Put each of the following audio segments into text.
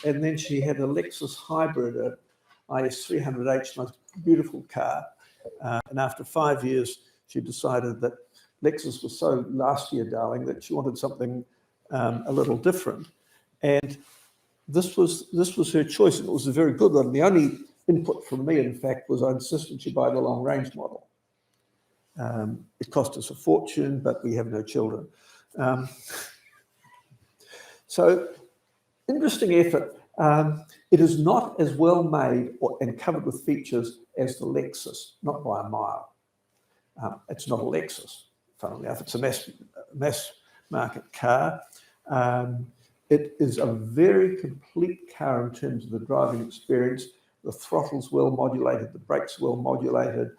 and then she had a Lexus hybrid, a IS 300H, most beautiful car. And after 5 years, she decided that Lexus was so last year, darling, that she wanted something a little different. And this was her choice, and it was a very good one. The only input from me, in fact, was I insisted she buy the long range model. It cost us a fortune, but we have no children. So, interesting effort. It is not as well made and covered with features as the Lexus, not by a mile. It's not a Lexus, funnily enough. It's a mass market car. It is a very complete car in terms of the driving experience. The throttle's well modulated, the brakes well modulated.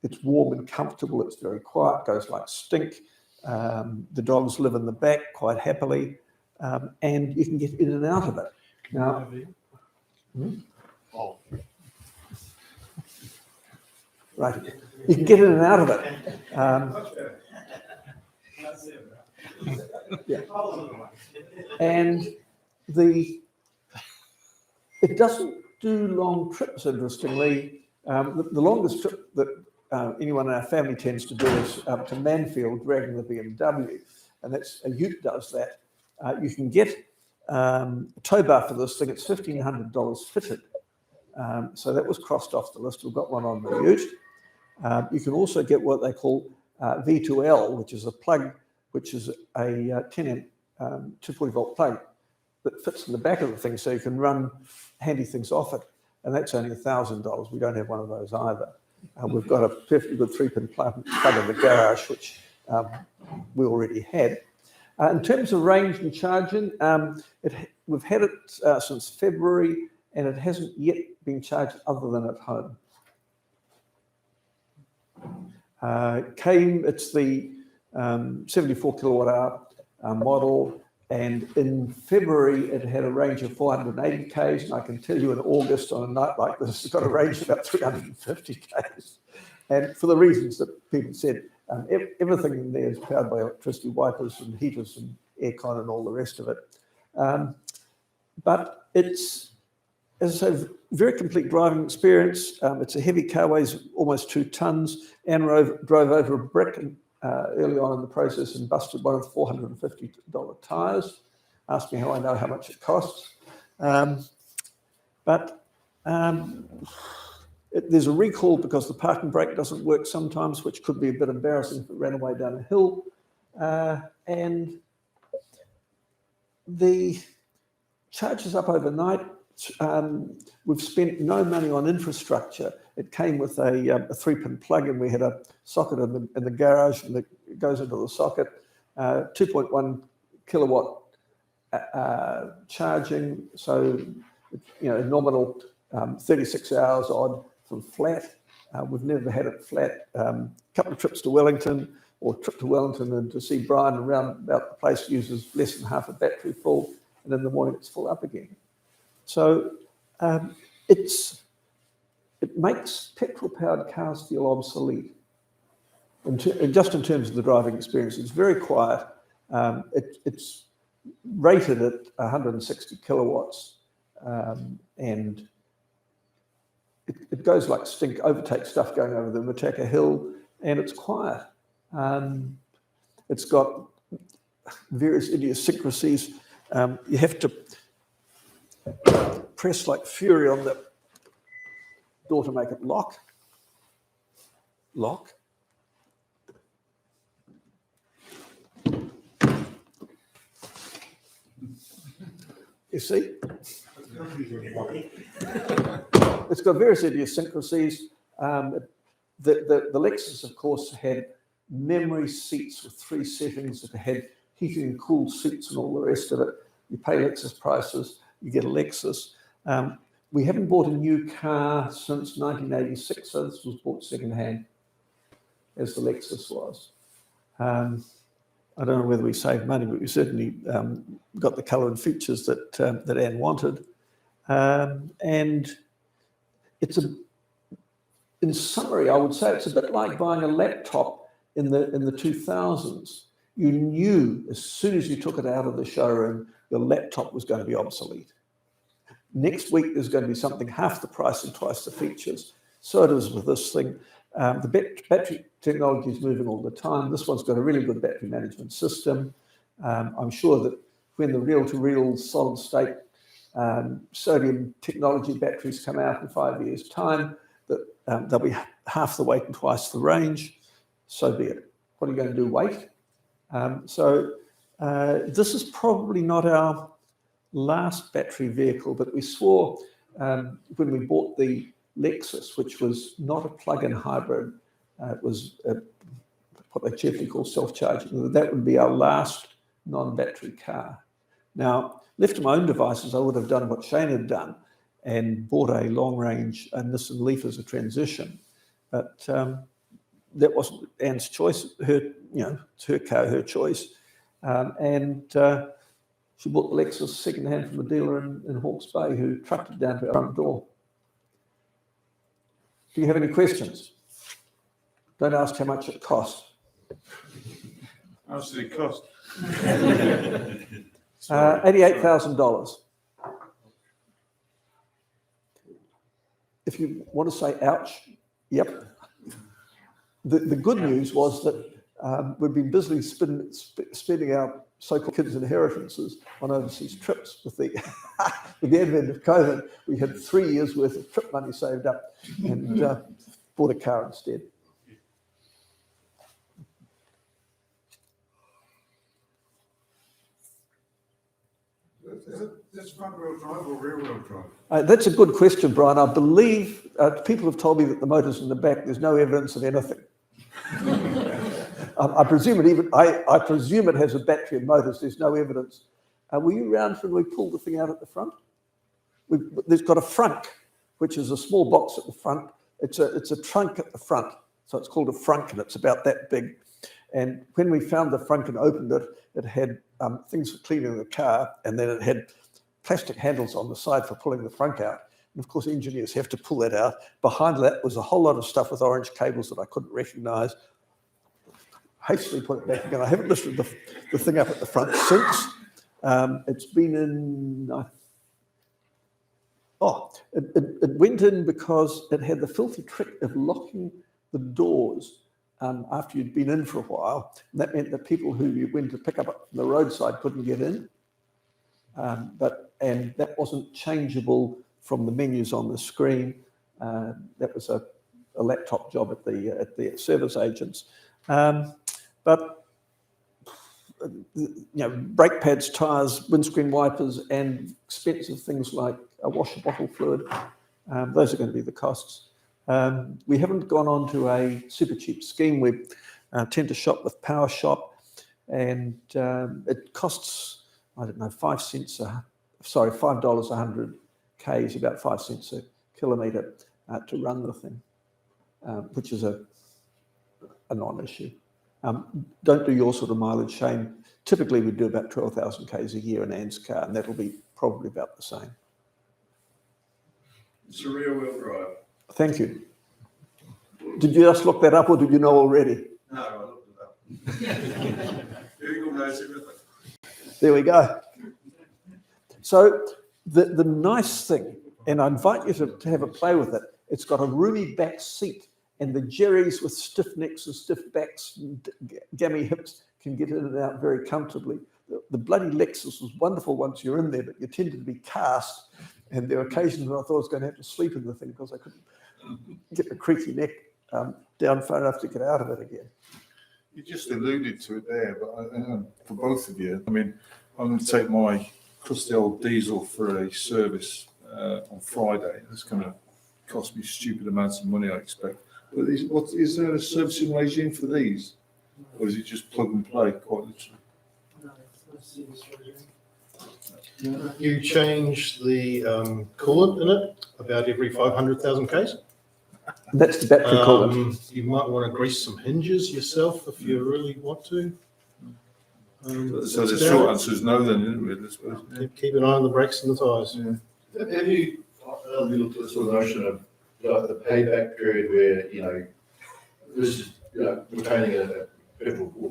It's warm and comfortable. It's very quiet, goes like stink. The dogs live in the back quite happily, and you can get in and out of it. Now, right, you can get in and out of it. Yeah. And it doesn't do long trips, interestingly. The longest trip that anyone in our family tends to do is to Manfield, dragging the BMW, and that's a Ute does that. You can get a tow bar for this thing. It's $1,500 fitted. So that was crossed off the list. We've got one on the Ute. You can also get what they call V2L, which is a plug, which is a 10 amp 240 volt plug that fits in the back of the thing, so you can run handy things off it. And that's only $1,000. We don't have one of those either. We've got a perfectly good 3-pin plug in the garage, which we already had. In terms of range and charging, we've had it since February, and it hasn't yet been charged other than at home. It's the 74 kilowatt hour model, and in February it had a range of 480 k's, and I can tell you in August on a night like this it's got a range of about 350 k's, and for the reasons that people said. Everything in there is powered by electricity, wipers and heaters and aircon and all the rest of it. But it's, as I say, very complete driving experience. It's a heavy car, weighs almost 2 tons. Anne drove over a brick early on in the process and busted one of the $450 tyres. Asked me how I know how much it costs. There's a recall because the parking brake doesn't work sometimes, which could be a bit embarrassing if it ran away down a hill. And the charge is up overnight. We've spent no money on infrastructure. It came with a 3-pin plug, and we had a socket in the garage, and it goes into the socket. 2.1 kilowatt charging, so nominal 36 hours odd from flat. We've never had it flat. Couple of trips to Wellington, or trip to Wellington and to see Brian around about the place uses less than half a battery full, and in the morning it's full up again. So it makes petrol-powered cars feel obsolete. Just in terms of the driving experience, it's very quiet. It's rated at 160 kilowatts, and it goes like stink, overtakes stuff going over the Mataka Hill, and it's quiet. It's got various idiosyncrasies. You have to press like fury on the door to make it lock. You see? It's got various idiosyncrasies. The Lexus, of course, had memory seats with 3 settings. It had heated and cooled seats and all the rest of it. You pay Lexus prices, you get a Lexus. We haven't bought a new car since 1986, so this was bought secondhand, as the Lexus was. I don't know whether we saved money, but we certainly got the colour and features that Anne wanted. And it's in summary, I would say it's a bit like buying a laptop in the 2000s. you knew as soon as you took it out of the showroom, your laptop was going to be obsolete. Next week, there's going to be something half the price and twice the features. So it is with this thing. The battery technology is moving all the time. This one's got a really good battery management system. I'm sure that when the reel-to-reel solid-state sodium technology batteries come out in 5 years' time, that they'll be half the weight and twice the range. So be it. What are you going to do, wait? This is probably not our last battery vehicle, but we swore when we bought the Lexus, which was not a plug-in hybrid, it was what they cheaply call self-charging. That would be our last non-battery car. Now, left to my own devices, I would have done what Shane had done and bought a long-range Nissan Leaf as a transition, but that wasn't Anne's choice. It's her car, her choice, and she bought the Lexus second-hand from a dealer in Hawke's Bay who trucked it down to our front door. Do you have any questions? Don't ask how much it cost. How much did it cost? $88,000. If you want to say ouch, yep. The good news was that we've been busily spending our so-called kids' inheritances on overseas trips. With the advent of COVID, we had 3 years' worth of trip money saved up and bought a car instead. Is this front-wheel drive or rear-wheel drive? That's a good question, Brian. I believe people have told me that the motor's in the back. There's no evidence of anything. I presume it has a battery and motors. There's no evidence. Were you around when we pulled the thing out at the front? There's got a frunk, which is a small box at the front. It's a trunk at the front, so it's called a frunk, and it's about that big. And when we found the frunk and opened it, it had things for cleaning the car, and then it had plastic handles on the side for pulling the frunk out. And of course, engineers have to pull that out. Behind that was a whole lot of stuff with orange cables that I couldn't recognize. Hastily put it back again. I haven't lifted the thing up at the front since. It's been in... it went in because it had the filthy trick of locking the doors after you'd been in for a while. And that meant that people who you went to pick up from the roadside couldn't get in. And that wasn't changeable from the menus on the screen. That was a laptop job at the service agents. But brake pads, tyres, windscreen wipers, and expensive things like a washer bottle fluid, those are going to be the costs. We haven't gone on to a super cheap scheme. We tend to shop with Power Shop, and it costs, I don't know, $5 a 100 Ks, about 5 cents a kilometre to run the thing, which is a non-issue. Don't do your sort of mileage, Shane. Typically, we do about 12,000 Ks a year in Anne's car, and that'll be probably about the same. It's a rear-wheel drive. Thank you. Did you just look that up, or did you know already? No, I looked it up. Google knows everything. There we go. So the nice thing, and I invite you to have a play with it, it's got a roomy back seat, and the Jerrys with stiff necks and stiff backs and gammy hips can get in and out very comfortably. The bloody Lexus was wonderful once you're in there, but you tended to be cast, and there were occasions when I thought I was going to have to sleep in the thing because I couldn't get the creaky neck down far enough to get out of it again. You just alluded to it there, but for both of you, I mean, I'm going to take my crusty old diesel for a service on Friday. It's going to cost me stupid amounts of money, I expect. But is there a servicing regime for these? Or is it just plug and play, quite literally? You change the coolant in it about every 500,000 Ks. That's the battery coolant. You might want to grease some hinges yourself if you really want to. So the short answer is no then, isn't it, I suppose? Keep an eye on the brakes and the tyres. Yeah. Have you looked at the sort of notion of like the payback period where, this is retaining petrol or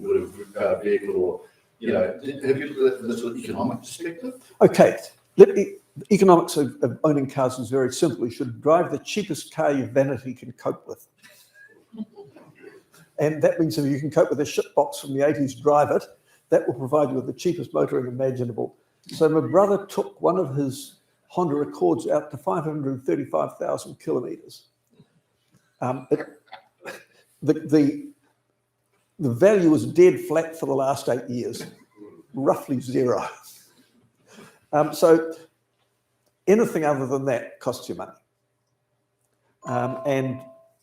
vehicle or, you know, have you looked at that from the sort of economic perspective? Okay, the economics of owning cars is very simple. You should drive the cheapest car your vanity can cope with. And that means if you can cope with a shitbox from the 80s, drive it. That will provide you with the cheapest motoring imaginable. So my brother took one of his Honda Accords out to 535,000 kilometres. The value was dead flat for the last 8 years, roughly zero. So anything other than that costs you money. And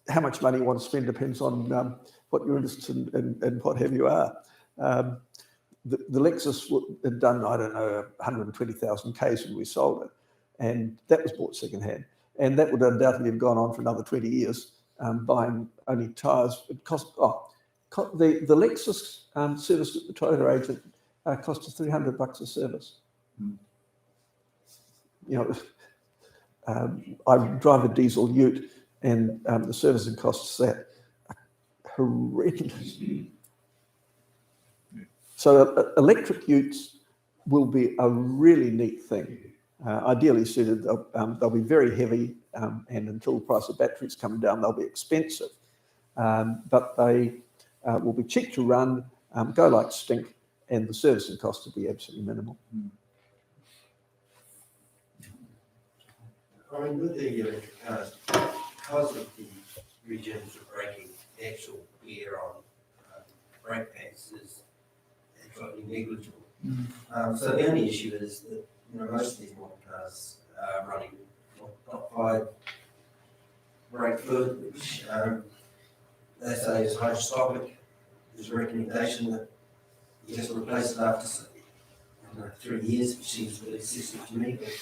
how much money you want to spend depends on what you're interested in and what have you are. The Lexus had done, I don't know, 120,000 Ks when we sold it. And that was bought secondhand. And that would undoubtedly have gone on for another 20 years, buying only tyres. It cost, the Lexus service at the Toyota agent cost us $300 a service. You know, I drive a diesel ute, and the servicing costs that are horrendous. So electric utes will be a really neat thing. Ideally suited, they'll be very heavy, and until the price of batteries come down, they'll be expensive. But they will be cheap to run, go like stink, and the servicing cost will be absolutely minimal. I mean, with the electric cars, because of the regenerative braking, the actual wear on brake pads is absolutely negligible. So the only issue is that, you know, most of these modern cars are running top 5 brake fluid, which they say is hydroscopic. There's a recommendation that you just replace it after, I don't know, 3 years, which seems a bit excessive to me. But,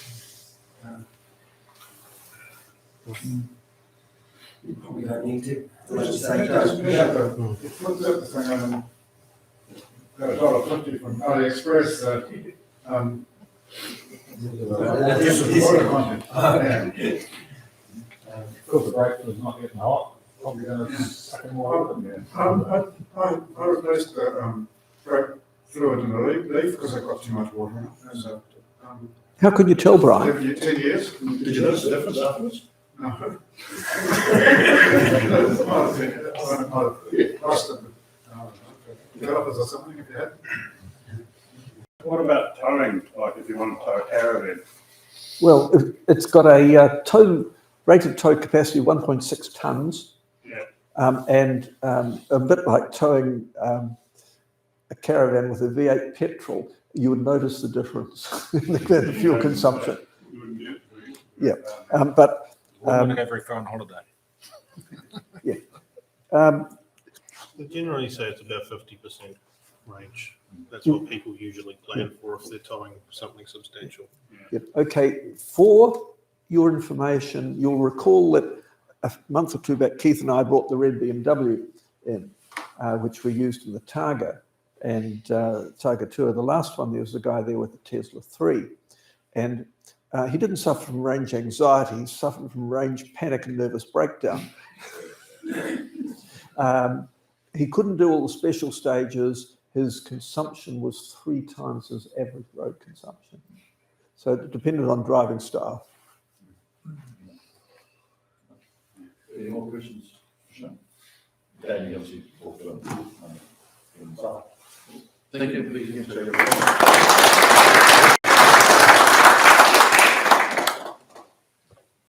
you probably don't need to. Like you say, you don't. It's looked at the thing on $1.50 from AliExpress. Because the brake fluid's not getting hot, probably going to suck in more oil in there. I replaced the brake fluid in the leaf because I got too much water in it. So, How could you tell, Brian? 10 years. Did you notice the difference afterwards? No. Developers or something if you had. What about towing, like if you want to tow a caravan? Well, it's got a rated tow capacity of 1.6 tonnes. Yeah. And a bit like towing a caravan with a V8 petrol, you would notice the difference in the fuel consumption. Yeah, but whenever we go on holiday. yeah. They generally say it's about 50% range. That's what people usually plan for if they're towing something substantial. Yep. Okay, for your information, you'll recall that a month or two back, Keith and I brought the red BMW in, which we used in the Targa and Targa Tour. The last one, there was a guy there with the Tesla 3. And he didn't suffer from range anxiety, he suffered from range panic and nervous breakdown. He couldn't do all the special stages. His consumption was 3 times his average road consumption. So it depended on driving style. Any more questions? Danny, obviously, talked about Thank you.